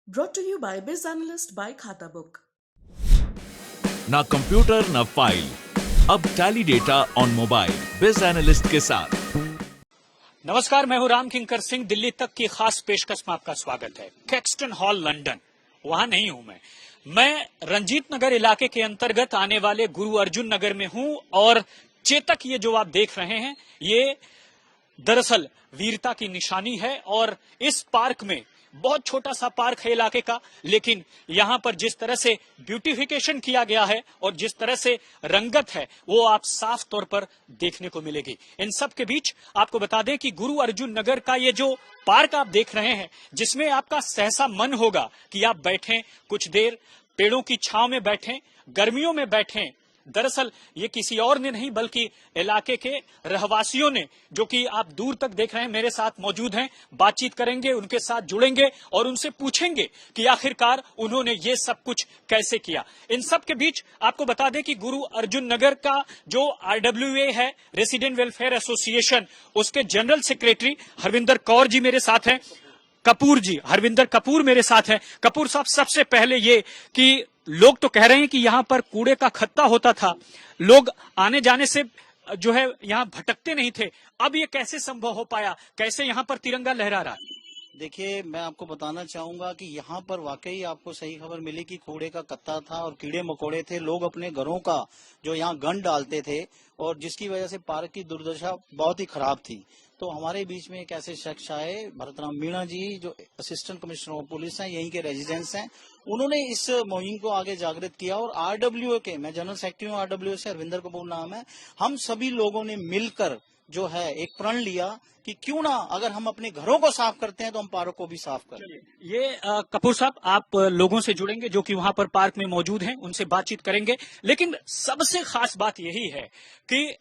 Brought to you by Biz Analyst by Khata Book. ना computer ना file, अब tally data on mobile बिज analyst के साथ। नमस्कार, मैं हूं राम किंकर सिंह। दिल्ली तक की खास पेशकश में आपका स्वागत है। कैक्सटन हॉल लंदन, वहां नहीं हूं मैं रंजीत नगर इलाके के अंतर्गत आने वाले गुरु अर्जुन नगर में हूं और चेतक ये जो आप देख रहे हैं ये दरअसल वीरता की निशानी है। और इस पार्क में बहुत छोटा सा पार्क है इलाके का, लेकिन यहां पर जिस तरह से ब्यूटिफिकेशन किया गया है और जिस तरह से रंगत है वो आप साफ तौर पर देखने को मिलेगी। इन सब के बीच आपको बता दें कि गुरु अर्जुन नगर का ये जो पार्क आप देख रहे हैं, जिसमें आपका सहसा मन होगा कि आप बैठें कुछ देर, पेड़ों की छांव में बैठें, गर्मियों में बैठें। दरअसल ये किसी और ने नहीं बल्कि इलाके के रहवासियों ने, जो कि आप दूर तक देख रहे हैं, मेरे साथ मौजूद हैं। बातचीत करेंगे, उनके साथ जुड़ेंगे और उनसे पूछेंगे कि आखिरकार उन्होंने ये सब कुछ कैसे किया। इन सब के बीच आपको बता दें कि गुरु अर्जुन नगर का जो RWA है, रेसिडेंट वेलफेयर एसोसिएशन, उसके जनरल सेक्रेटरी हरविंदर कौर जी मेरे साथ हैं। कपूर जी, हरविंदर कपूर मेरे साथ हैं। कपूर साहब, सबसे पहले ये कि लोग तो कह रहे हैं कि यहां पर कूड़े का खत्ता होता था, लोग आने जाने से जो है यहां भटकते नहीं थे, अब ये कैसे संभव हो पाया? कैसे यहां पर तिरंगा लहरा रहा है? देखिए, मैं आपको बताना चाहूंगा कि यहाँ पर वाकई आपको सही खबर मिली कि कूड़े का कत्ता था और कीड़े मकोड़े थे। लोग अपने घरों का जो यहाँ गंद डालते थे और जिसकी वजह से पार्क की दुर्दशा बहुत ही खराब थी। तो हमारे बीच में एक ऐसे शख्स आए, भरतराम मीणा जी, जो असिस्टेंट कमिश्नर ऑफ पुलिस हैं, यहीं के रेजिडेंट्स हैं। उन्होंने इस मुहिम को आगे जागृत किया और RWA के, मैं जनरल सेक्रेटरी हूँ RWA से, हरविंदर कपूर नाम है, हम सभी लोगों ने मिलकर जो है एक प्रण लिया कि क्यों ना, अगर हम अपने घरों को साफ करते हैं तो हम पार्क को भी साफ करें। ये कपूर साहब, आप लोगों से जुड़ेंगे जो कि वहां पर पार्क में मौजूद हैं, उनसे बातचीत करेंगे। लेकिन सबसे खास बात यही है कि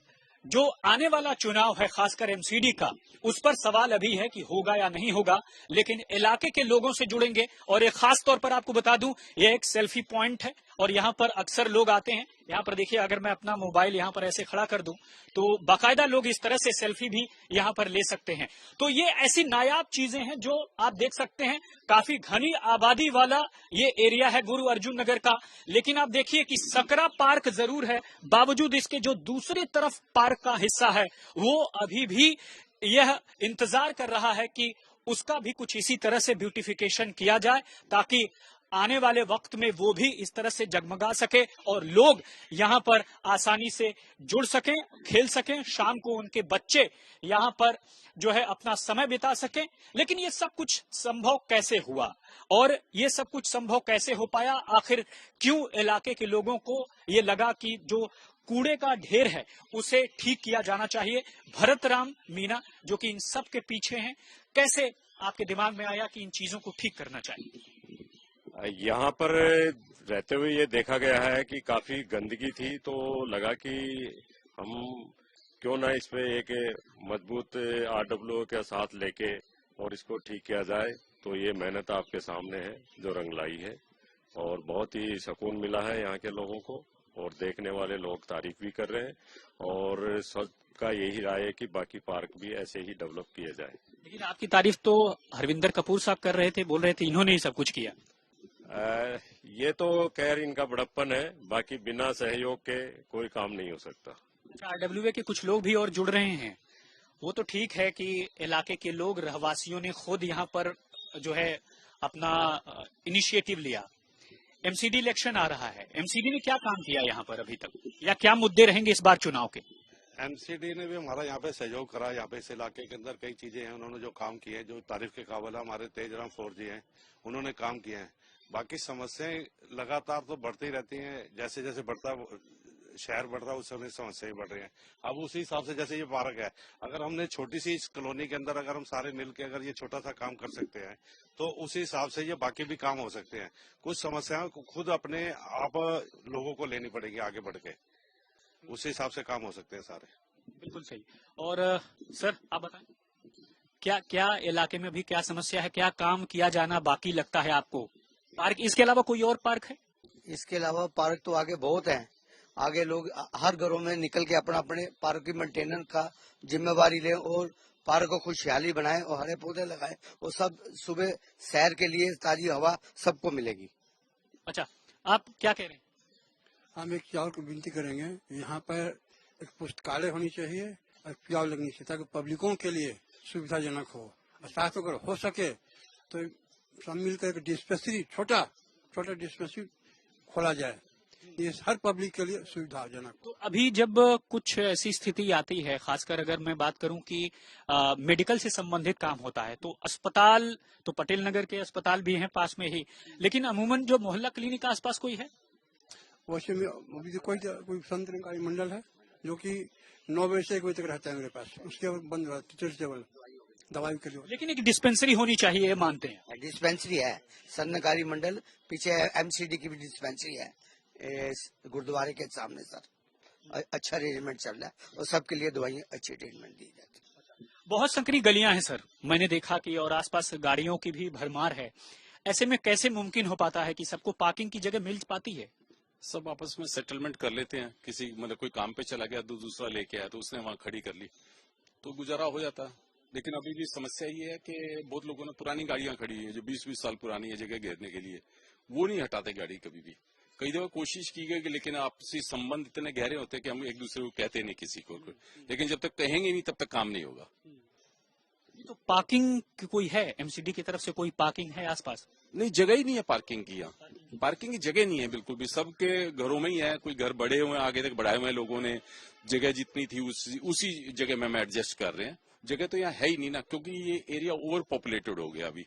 जो आने वाला चुनाव है, खासकर MCD का, उस पर सवाल अभी है कि होगा या नहीं होगा। लेकिन इलाके के लोगों से जुड़ेंगे और एक खास तौर पर आपको बता दूं, यह एक सेल्फी पॉइंट है और यहाँ पर अक्सर लोग आते हैं। यहाँ पर देखिए, अगर मैं अपना मोबाइल यहाँ पर ऐसे खड़ा कर दूं तो बाकायदा लोग इस तरह से सेल्फी भी यहाँ पर ले सकते हैं। तो ये ऐसी नायाब चीजें हैं जो आप देख सकते हैं। काफी घनी आबादी वाला ये एरिया है गुरु अर्जुन नगर का, लेकिन आप देखिए कि सकरा पार्क जरूर है, बावजूद इसके जो दूसरी तरफ पार्क का हिस्सा है वो अभी भी यह इंतजार कर रहा है कि उसका भी कुछ इसी तरह से ब्यूटिफिकेशन किया जाए, ताकि आने वाले वक्त में वो भी इस तरह से जगमगा सके और लोग यहाँ पर आसानी से जुड़ सकें, खेल सकें, शाम को उनके बच्चे यहाँ पर जो है अपना समय बिता सकें। लेकिन ये सब कुछ संभव कैसे हुआ और ये सब कुछ संभव कैसे हो पाया? आखिर क्यों इलाके के लोगों को ये लगा कि जो कूड़े का ढेर है उसे ठीक किया जाना चाहिए? भरतराम मीणा, जो कि इन सब के पीछे हैं, कैसे आपके दिमाग में आया कि इन चीजों को ठीक करना चाहिए? यहाँ पर रहते हुए ये देखा गया है कि काफी गंदगी थी, तो लगा कि हम क्यों ना इस पे एक मजबूत RWA के साथ लेके और इसको ठीक किया जाए। तो ये मेहनत आपके सामने है जो रंग लाई है और बहुत ही सुकून मिला है यहाँ के लोगों को और देखने वाले लोग तारीफ भी कर रहे हैं और सबका यही राय है कि बाकी पार्क भी ऐसे ही डेवलप किए जाए। लेकिन आपकी तारीफ तो हरविंदर कपूर साहब कर रहे थे, बोल रहे थे इन्होंने ही सब कुछ किया। ये तो खैर इनका बड़प्पन है, बाकी बिना सहयोग के कोई काम नहीं हो सकता। अच्छा, RWA के कुछ लोग भी और जुड़ रहे हैं। वो तो ठीक है कि इलाके के लोग, रहवासियों ने खुद यहाँ पर जो है अपना इनिशिएटिव लिया। MCD इलेक्शन आ रहा है, MCD ने क्या काम किया यहाँ पर अभी तक, या क्या मुद्दे रहेंगे इस बार चुनाव के? MCD ने भी हमारा यहाँ पे सहयोग करा। यहाँ पे इस इलाके के अंदर कई चीजें हैं, उन्होंने जो काम किए हैं, जो तारीफ के काबिल है, हमारे तेजराम फोर जी हैं, उन्होंने काम किए हैं। बाकी समस्याएं लगातार तो बढ़ती रहती हैं, जैसे जैसे शहर बढ़ रहा है उससे समस्याएं बढ़ रही हैं। अब उसी हिसाब से जैसे ये पार्क है, अगर हमने छोटी सी इस कॉलोनी के अंदर अगर हम सारे मिलके अगर ये छोटा सा काम कर सकते हैं तो उसी हिसाब से ये बाकी भी काम हो सकते हैं। कुछ समस्याएं खुद अपने आप लोगों को लेनी पड़ेगी आगे बढ़ के, उसी हिसाब से काम हो सकते हैं सारे। बिल्कुल सही। और सर आप बताएं, क्या क्या इलाके में भी क्या समस्या है, क्या काम किया जाना बाकी लगता है आपको? पार्क, इसके अलावा कोई और पार्क है? इसके अलावा पार्क तो आगे बहुत है। आगे लोग हर घरों में निकल के अपना अपने पार्क की मेंटेनेंस का जिम्मेवारी लें और पार्क को खुशहाली बनाए और हरे पौधे लगाए और सब सुबह सैर के लिए ताजी हवा सबको मिलेगी। अच्छा, आप क्या कह रहे हैं? हम एक चीज और को विनती करेंगे, यहाँ पर एक पुस्तकालय होनी चाहिए और प्याव लगनी चाहिए ताकि पब्लिकों के लिए सुविधाजनक हो। और साथ अगर हो सके तो सब मिलकर एक डिस्पेंसरी छोटा डिस्पेंसरी खोला जाए, ये हर पब्लिक के लिए सुविधाजनक। तो अभी जब कुछ ऐसी स्थिति आती है, खासकर अगर मैं बात करूं कि मेडिकल से संबंधित काम होता है, तो अस्पताल तो पटेल नगर के अस्पताल भी हैं पास में ही, लेकिन अमूमन जो मोहल्ला क्लिनिक आसपास कोई है? वैसे में अभी तो कोई संत निकाय मंडल है जो कि 9 बजे से 1 बजे तक रहता है मेरे पास, उसके बाद बंद रहता है दवाई के लिए। लेकिन एक डिस्पेंसरी होनी चाहिए, ये मानते हैं? डिस्पेंसरी है, संतकारी मंडल पीछे एमसीडी की भी डिस्पेंसरी है गुरुद्वारे के सामने सर। अच्छा अरेंजमेंट चल रहा है और सबके लिए दवाइयाँ अच्छी ट्रीटमेंट दी जाती है। बहुत संकरी गलियां हैं सर, मैंने देखा कि, और आसपास गाड़ियों की भी भरमार है। ऐसे में कैसे मुमकिन हो पाता है कि सबको पार्किंग की जगह मिल पाती है? सब आपस में सेटलमेंट कर लेते हैं, किसी मतलब कोई काम पे चला गया तो दूसरा लेके आया तो उसने वहां खड़ी कर ली तो गुजारा हो जाता है। लेकिन अभी भी समस्या ये है कि बहुत लोगों ने पुरानी गाड़ियां खड़ी है जो 20-20 साल पुरानी है जगह घेरने के लिए, वो नहीं हटाते गाड़ी कभी भी। कई दफा कोशिश की गई लेकिन आपसी संबंध इतने गहरे होते हैं कि हम एक दूसरे को कहते नहीं किसी को, लेकिन जब तक कहेंगे नहीं तब तक काम नहीं होगा। तो पार्किंग कोई है एमसीडी की तरफ से, कोई पार्किंग है आसपास? नहीं, जगह ही नहीं है पार्किंग की, यहाँ पार्किंग की जगह नहीं है बिल्कुल भी। सबके घरों में ही है, कोई घर बड़े हुए आगे तक बढ़ाए हुए हैं लोगों ने, जगह जितनी थी उसी जगह में हम एडजस्ट कर रहे हैं। जगह तो यहाँ है ही नहीं ना, क्योंकि ये एरिया ओवर पॉपुलेटेड हो गया। अभी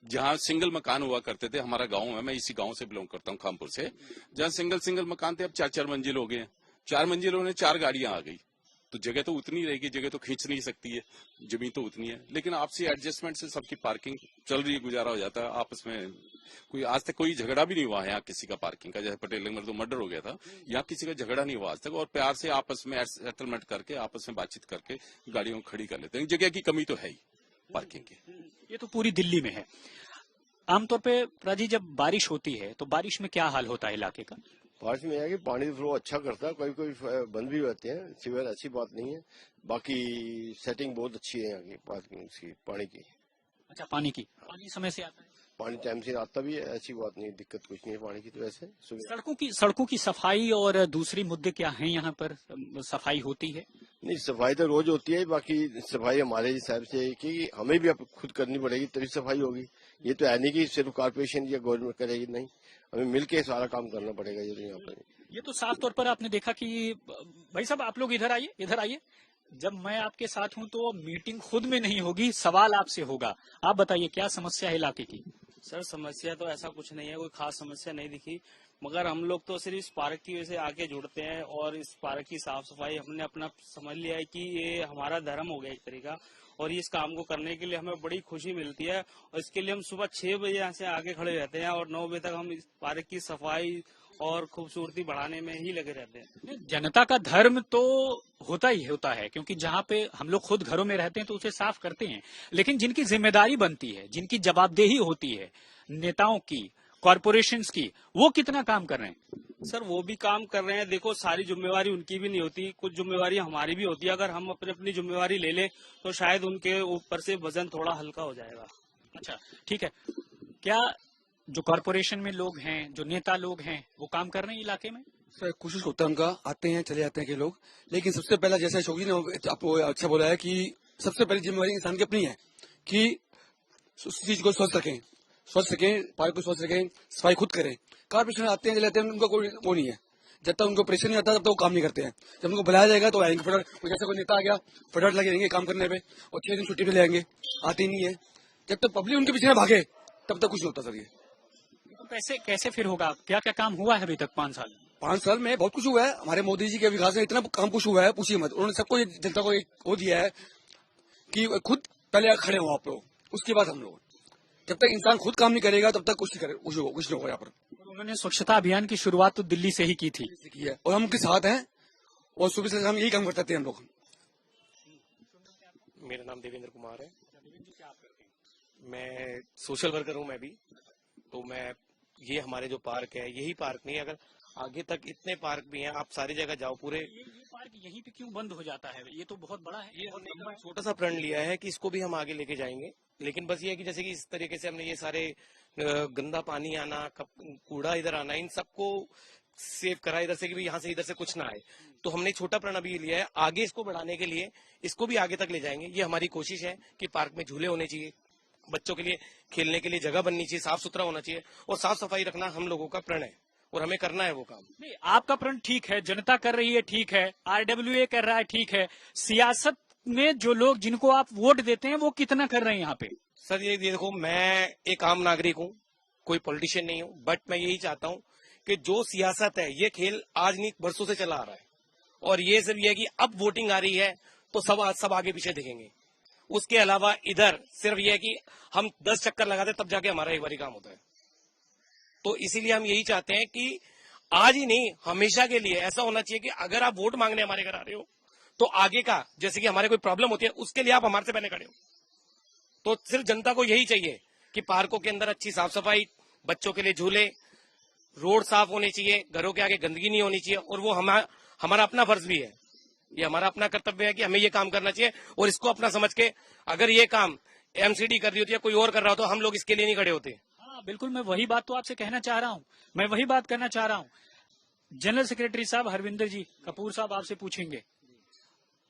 जहाँ सिंगल मकान हुआ करते थे, हमारा गांव है, मैं इसी गांव से बिलोंग करता हूँ खामपुर से, जहाँ सिंगल मकान थे अब 4-4 मंजिल हो गए। 4 मंजिलों ने 4 गाड़ियां आ गई, तो जगह तो उतनी रहेगी, जगह तो खींच नहीं सकती है, जमीन तो उतनी है। लेकिन आपसी एडजस्टमेंट से सबकी पार्किंग चल रही है, गुजारा हो जाता है। आपस में कोई आज तक कोई झगड़ा भी नहीं हुआ है यहाँ किसी का पार्किंग का। जैसे पटेल नगर तो मर्डर हो गया था, यहाँ किसी का झगड़ा नहीं हुआ आज तक, और प्यार से आपस में सेटलमेंट करके आपस में बातचीत करके गाड़ियों को खड़ी कर लेते हैं। जगह की कमी तो है ही पार्किंग की। ये तो पूरी दिल्ली में है। आमतौर पे राजी, जब बारिश होती है तो बारिश में क्या हाल होता है इलाके का? बारिश में है कि पानी फ्लो अच्छा करता है, कोई बंद भी होते हैं, सीवर अच्छी बात नहीं है। बाकी सेटिंग बहुत अच्छी है यहाँ की पानी की। अच्छा, पानी पानी समय से आता है? पानी टाइम से आता भी है, ऐसी बात नहीं, दिक्कत कुछ नहीं है पानी की। तो ऐसे सड़कों की सफाई और दूसरी मुद्दे क्या हैं यहाँ पर? सफाई होती है? नहीं, सफाई तो रोज होती है। बाकी सफाई हमारे हिसाब से कि हमें भी अब खुद करनी पड़ेगी तभी सफाई होगी। ये तो है नहीं कि सिर्फ कॉर्पोरेशन या गवर्नमेंट करेगी, नहीं, हमें मिलके सारा काम करना पड़ेगा। ये तो यहाँ पर ये तो साफ तौर पर आपने देखा कि भाई साहब आप लोग इधर आइए। जब मैं आपके साथ हूं तो मीटिंग खुद में नहीं होगी, सवाल आपसे होगा। आप बताइए क्या समस्या है इलाके की? सर समस्या तो ऐसा कुछ नहीं है, कोई खास समस्या नहीं दिखी, मगर हम लोग तो सिर्फ इस पार्क की वजह से आके जुड़ते हैं और इस पार्क की साफ सफाई हमने अपना समझ लिया है कि ये हमारा धर्म हो गया एक तरीका, और इस काम को करने के लिए हमें बड़ी खुशी मिलती है। और इसके लिए हम सुबह 6 बजे यहाँ से आगे खड़े रहते हैं और 9 बजे तक हम इस पार्क की सफाई और खूबसूरती बढ़ाने में ही लगे रहते हैं। जनता का धर्म तो होता है, क्योंकि जहाँ पे हम लोग खुद घरों में रहते हैं तो उसे साफ करते हैं, लेकिन जिनकी जिम्मेदारी बनती है, जिनकी जवाबदेही होती है, नेताओं की, कॉरपोरेशंस की, वो कितना काम कर रहे हैं? सर वो भी काम कर रहे हैं। देखो, सारी जिम्मेवारी उनकी भी नहीं होती, कुछ जिम्मेवारी हमारी भी होती है। अगर हम अपनी जिम्मेवारी ले लें तो शायद उनके ऊपर से वजन थोड़ा हल्का हो जाएगा। अच्छा, ठीक है। क्या जो कॉरपोरेशन में लोग हैं, जो नेता लोग हैं, वो काम कर रहे हैं इलाके में? सर कोशिश होता है उनका, आते हैं चले जाते हैं के लोग, लेकिन सबसे पहला जैसा शोगी ने आपको अच्छा बोला है कि सबसे पहली जिम्मेवारी इंसान की अपनी है कि उस चीज को सोच सकें, पार्क को सोच सकें, सफाई खुद करें। कॉर्पोरेशन आते हैं चले जाते हैं, उनका कोई वो नहीं है। जब तक उनको प्रेशर नहीं आता तब तक वो काम नहीं करते हैं। जब उनको बुलाया जाएगा तो आएंगे फटाफट, जैसे कोई नेता आ गया फटाफट लगे रहेंगे काम करने पे, और 6 दिन छुट्टी पे ले आएंगे, आते नहीं है। जब तक पब्लिक उनके पीछे भागे तब तक कुछ नहीं होता सर। ये कैसे फिर होगा? क्या क्या काम हुआ है अभी तक 5 साल में? बहुत कुछ हुआ है। हमारे मोदी जी के विकास में इतना काम कुछ हुआ है, पूछिए मत। उन्होंने सबको जनता को वो दिया है कि खुद पहले खड़े हो आप लोग, उसके बाद हम लोग। जब तक इंसान खुद काम नहीं करेगा तब तक कुछ नहीं होगा यहाँ पर। उन्होंने स्वच्छता अभियान की शुरुआत तो दिल्ली से ही की थी, और हम उनके साथ हैं, और सुबह से हम यही काम करते हैं हम लोग। मेरा नाम देवेंद्र कुमार है, मैं सोशल वर्कर हूँ मैं भी। तो मैं ये हमारे जो पार्क है, यही पार्क नहीं, अगर आगे तक इतने पार्क भी हैं, आप सारी जगह जाओ, पूरे ये पार्क यहीं पे क्यों बंद हो जाता है? ये तो बहुत बड़ा है। ये हमने एक छोटा सा प्रण लिया है कि इसको भी हम आगे लेके जाएंगे, लेकिन बस ये है कि जैसे कि इस तरीके से हमने ये सारे गंदा पानी आना, कूड़ा इधर आना, इन सबको सेव करा इधर से कि भी यहाँ से इधर से कुछ ना आए। तो हमने एक छोटा प्रण अभी लिया है, आगे इसको बढ़ाने के लिए इसको भी आगे तक ले जाएंगे। ये हमारी कोशिश है कि पार्क में झूले होने चाहिए, बच्चों के लिए खेलने के लिए जगह बननी चाहिए, साफ सुथरा होना चाहिए और साफ सफाई रखना हम लोगों का प्रण है और हमें करना है वो काम। नहीं, आपका प्रण ठीक है, जनता कर रही है ठीक है, RWA कर रहा है ठीक है, सियासत में जो लोग जिनको आप वोट देते हैं वो कितना कर रहे हैं यहाँ पे? सर ये देखो, मैं एक आम नागरिक हूँ, कोई पॉलिटिशियन नहीं हूँ, बट मैं यही चाहता हूँ कि जो सियासत है ये खेल आज नहीं बरसों से चला आ रहा है और ये सिर्फ ये है कि अब वोटिंग आ रही है तो सब आगे पीछे दिखेंगे। उसके अलावा इधर सिर्फ ये है कि हम 10 चक्कर लगाते तब जाके हमारा एक बारी काम होता है। तो इसीलिए हम यही चाहते हैं कि आज ही नहीं हमेशा के लिए ऐसा होना चाहिए कि अगर आप वोट मांगने हमारे घर आ रहे हो तो आगे का, जैसे कि हमारे कोई प्रॉब्लम होती है, उसके लिए आप हमारे से पहले खड़े हो। तो सिर्फ जनता को यही चाहिए कि पार्कों के अंदर अच्छी साफ सफाई, बच्चों के लिए झूले, रोड साफ होने चाहिए, घरों के आगे गंदगी नहीं होनी चाहिए और वो हमारा अपना फर्ज भी है, ये हमारा अपना कर्तव्य है कि हमें ये काम करना चाहिए। और इसको अपना समझ के अगर ये काम MCD कर रही होती है, कोई और कर रहा हो, तो हम लोग इसके लिए नहीं खड़े होते। हाँ बिल्कुल, मैं वही बात तो आपसे कहना चाह रहा हूँ, मैं वही बात करना चाह रहा हूँ। जनरल सेक्रेटरी साहब हरविंदर जी कपूर साहब आपसे पूछेंगे,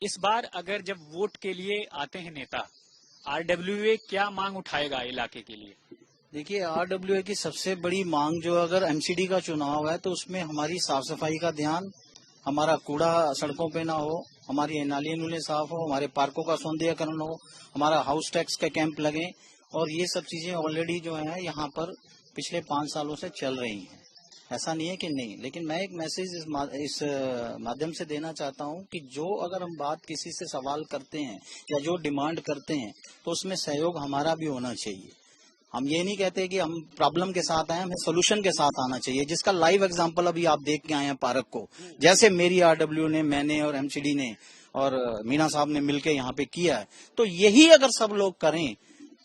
इस बार अगर जब वोट के लिए आते हैं नेता, RWA क्या मांग उठाएगा इलाके के लिए? देखिए, RWA की सबसे बड़ी मांग जो, अगर MCD का चुनाव है तो उसमें हमारी साफ सफाई का ध्यान, हमारा कूड़ा सड़कों पे ना हो, हमारी नालियां नूलियां साफ हो, हमारे पार्कों का सौंदर्यकरण हो, हमारा हाउस टैक्स के कैंप लगे और ये सब चीजें ऑलरेडी जो है यहाँ पर पिछले 5 सालों से चल रही हैं। ऐसा नहीं है कि नहीं, लेकिन मैं एक मैसेज इस माध्यम से देना चाहता हूँ कि जो अगर हम बात किसी से सवाल करते हैं या जो डिमांड करते हैं तो उसमें सहयोग हमारा भी होना चाहिए। हम ये नहीं कहते कि हम प्रॉब्लम के साथ आए, हमें सोल्यूशन के साथ आना चाहिए, जिसका लाइव एग्जांपल अभी आप देख के आए हैं पार्क को। जैसे मेरी RW ने, मैंने और MCD ने और मीना साहब ने मिलकर यहाँ पे किया है, तो यही अगर सब लोग करें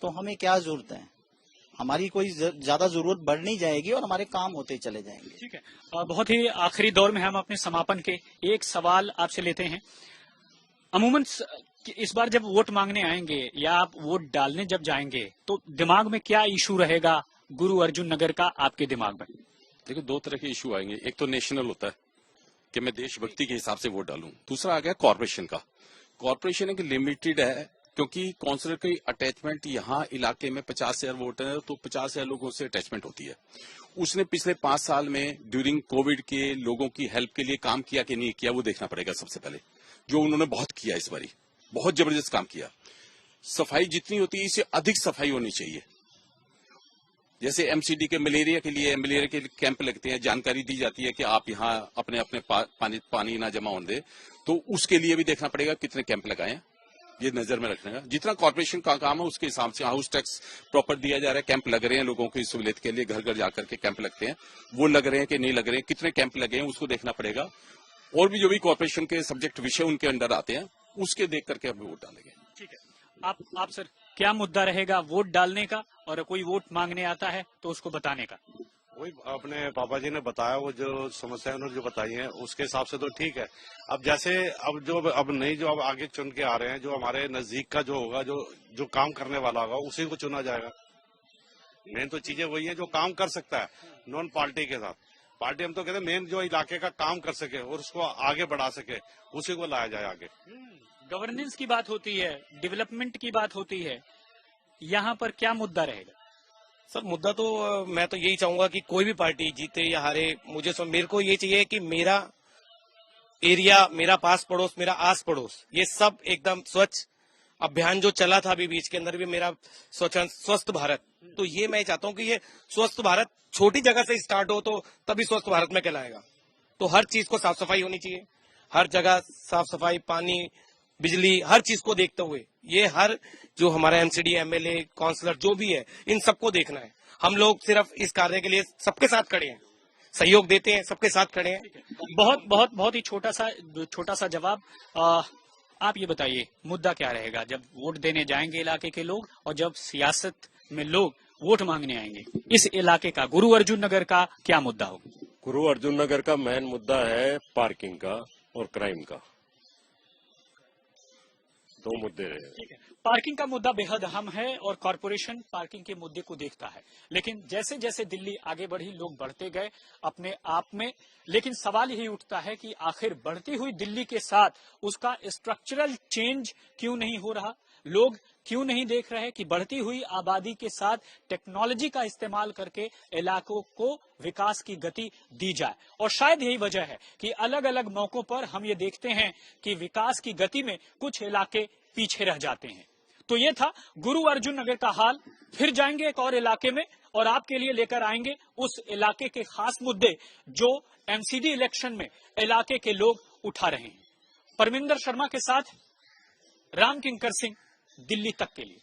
तो हमें क्या जरूरत है, हमारी कोई ज्यादा जरूरत बढ़ नहीं जाएगी और हमारे काम होते चले जाएंगे। ठीक है, बहुत ही आखिरी दौर में हम अपने समापन के एक सवाल आपसे लेते हैं। अमूमन इस बार जब वोट मांगने आएंगे या आप वोट डालने जब जाएंगे तो दिमाग में क्या इशू रहेगा गुरु अर्जुन नगर का आपके दिमाग में? देखो, 2 तरह के इशू आएंगे। एक तो नेशनल होता है कि मैं देशभक्ति के हिसाब से वोट डालूं, दूसरा आ गया कॉर्पोरेशन का। कॉर्पोरेशन एक लिमिटेड है क्योंकि काउंसिलर की अटैचमेंट यहाँ इलाके में 50,000 वोट है तो 50,000 लोगों से अटैचमेंट होती है। उसने पिछले 5 साल में ड्यूरिंग कोविड के लोगों की हेल्प के लिए काम किया कि नहीं किया, वो देखना पड़ेगा सबसे पहले, जो उन्होंने बहुत किया, इस बारी बहुत जबरदस्त काम किया। सफाई जितनी होती है इससे अधिक सफाई होनी चाहिए। जैसे MCD के मलेरिया के कैंप लगते हैं, जानकारी दी जाती है कि आप यहाँ अपने पानी ना जमा होने दे, तो उसके लिए भी देखना पड़ेगा कितने कैंप लगाए, ये नजर में रखने का। जितना कॉर्पोरेशन का काम है उसके हिसाब से हाउस टैक्स प्रॉपर दिया जा रहा है, कैंप लग रहे हैं लोगों की सहूलियत के लिए, घर घर जाकर के कैंप लगते हैं, वो लग रहे हैं कि नहीं लग रहे हैं, कितने कैंप लगे हैं उसको देखना पड़ेगा। और भी जो भी कॉर्पोरेशन के सब्जेक्ट विषय उनके अंडर आते हैं उसके देख करके हम वोट डालेंगे। ठीक है, आप सर क्या मुद्दा रहेगा वोट डालने का, और कोई वोट मांगने आता है तो उसको बताने का? वही अपने पापा जी ने बताया, वो जो समस्या उन्होंने जो बताई है उसके हिसाब से तो ठीक है। अब जैसे अब नहीं, जो अब आगे चुन के आ रहे हैं, जो हमारे नजदीक का जो होगा, जो काम करने वाला होगा उसी को चुना जाएगा। मेन तो चीजें वही है जो काम कर सकता है, नॉन पार्टी के साथ। पार्टी हम तो कहते हैं मेन जो इलाके का काम कर सके और उसको आगे बढ़ा सके, उसी को लाया जाए आगे। गवर्नेंस की बात होती है, डेवलपमेंट की बात होती है, यहाँ पर क्या मुद्दा रहेगा? सर मुद्दा तो मैं तो यही चाहूंगा कि कोई भी पार्टी जीते या हारे, मेरे को ये चाहिए कि मेरा एरिया, मेरा पास पड़ोस, मेरा आस पड़ोस, ये सब एकदम स्वच्छ अभियान जो चला था अभी बीच के अंदर भी, मेरा स्वस्थ भारत, तो ये मैं चाहता हूँ कि ये स्वस्थ भारत छोटी जगह से स्टार्ट हो तो तभी स्वस्थ भारत में कहलाएगा। तो हर चीज को साफ सफाई होनी चाहिए, हर जगह साफ सफाई, पानी, बिजली, हर चीज को देखते हुए ये हर जो हमारा MCD, MLA, काउंसलर जो भी है, इन सबको देखना है। हम लोग सिर्फ इस कार्य के लिए सबके साथ खड़े हैं, सहयोग देते हैं, सबके साथ खड़े हैं। बहुत ही छोटा सा जवाब। आप ये बताइए मुद्दा क्या रहेगा जब वोट देने जाएंगे इलाके के लोग, और जब सियासत में लोग वोट मांगने आएंगे? इस इलाके का, गुरु अर्जुन नगर का क्या मुद्दा होगा? गुरु अर्जुन नगर का मेन मुद्दा है पार्किंग का और क्राइम का। दो मुद्दे रहे। ठीक है, पार्किंग का मुद्दा बेहद अहम है और कॉरपोरेशन पार्किंग के मुद्दे को देखता है, लेकिन जैसे जैसे दिल्ली आगे बढ़ी लोग बढ़ते गए अपने आप में, लेकिन सवाल यही उठता है कि आखिर बढ़ती हुई दिल्ली के साथ उसका स्ट्रक्चरल चेंज क्यों नहीं हो रहा। लोग क्यों नहीं देख रहे कि बढ़ती हुई आबादी के साथ टेक्नोलॉजी का इस्तेमाल करके इलाकों को विकास की गति दी जाए। और शायद यही वजह है कि अलग अलग मौकों पर हम ये देखते हैं कि विकास की गति में कुछ इलाके पीछे रह जाते हैं। तो ये था गुरु अर्जुन नगर का हाल। फिर जाएंगे एक और इलाके में और आपके लिए लेकर आएंगे उस इलाके के खास मुद्दे जो एमसीडी इलेक्शन में इलाके के लोग उठा रहे हैं। परमिंदर शर्मा के साथ राम किंकर सिंह, दिल्ली तक के लिए।